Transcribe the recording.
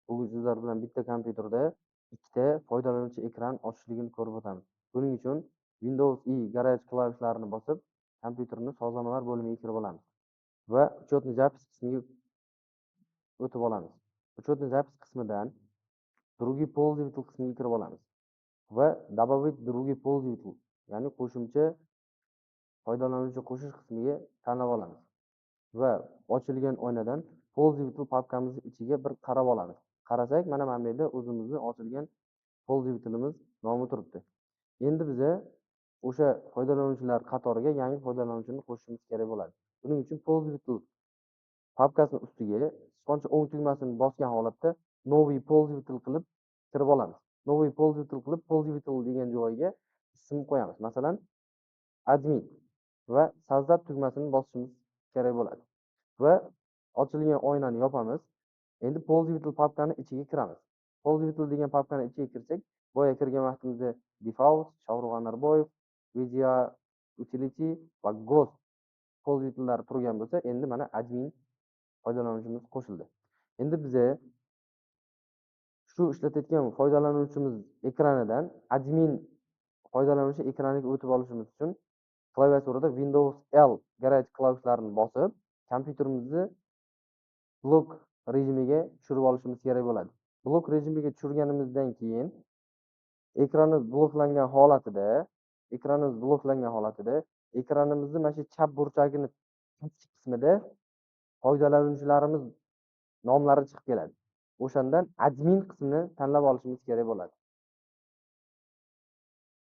Bugun sizlar bilan bitta kompyuterda ikkita foydalanuvchi ekran ochishligini ko'rib o'tamiz. Buning uchun Windows E Garage klavishlarini bosib, kompyuterni sozlamalar bo'limiga kirib olamiz va учетный запись qismiga o'tib olamiz. Учетный запись qismidan другой пользователь qismiga kirib olamiz va добавить другой пользователь, ya'ni qo'shimcha foydalanuvchi qo'shish qismiga tanlab olamiz va ochilgan oynadan pользователь papkamiz ichiga bir qarab olamiz. Qarasak, mana bu yerda o'zimizning ochilgan pользователimiz nomi turibdi. Endi biza o'sha foydalanuvchilar qatoriga yangi foydalanuvchini qo'shishimiz kerak bo'ladi. Buning uchun pользователь papkasining ustiga sichqoncha o'ng tugmasini bosgan holatda новый пользователь qilib kirib olamiz. Новый пользователь qilib пользователь degan joyiga ism qo'yamiz. Masalan, admin va soздать tugmasini bosishimiz kerak bo'ladi. Va ochilgan oynani yopamiz. Endi pользователь papkani ichiga kiramiz. Pользователь degan papkani ichiga kirsak, boya kirgan vaqtimizda default, Shohrux Anarboyev, video utility va ghost pользовательlar turgan bo'lsa, endi mana admin foydalanuvchimiz qo'shildi. Endi biza shu ishlatayotgan foydalanuvchimiz ekranidan admin foydalanuvchi ekraniga o'tib olishimiz uchun klaviaturada Windows L garage klavishlarini bosib, kompyuterimizni blok rejimiga tushirib olishimiz kerak bo'ladi. Blok rejimiga tushirganimizdan keyin ekranimiz bloklangan holatida ekranimizning mana shu chap burchagining pastki qismida foydalanuvchilarimiz nomlari chiqib keladi. O'shandan admin qismini tanlab olishimiz kerak bo'ladi.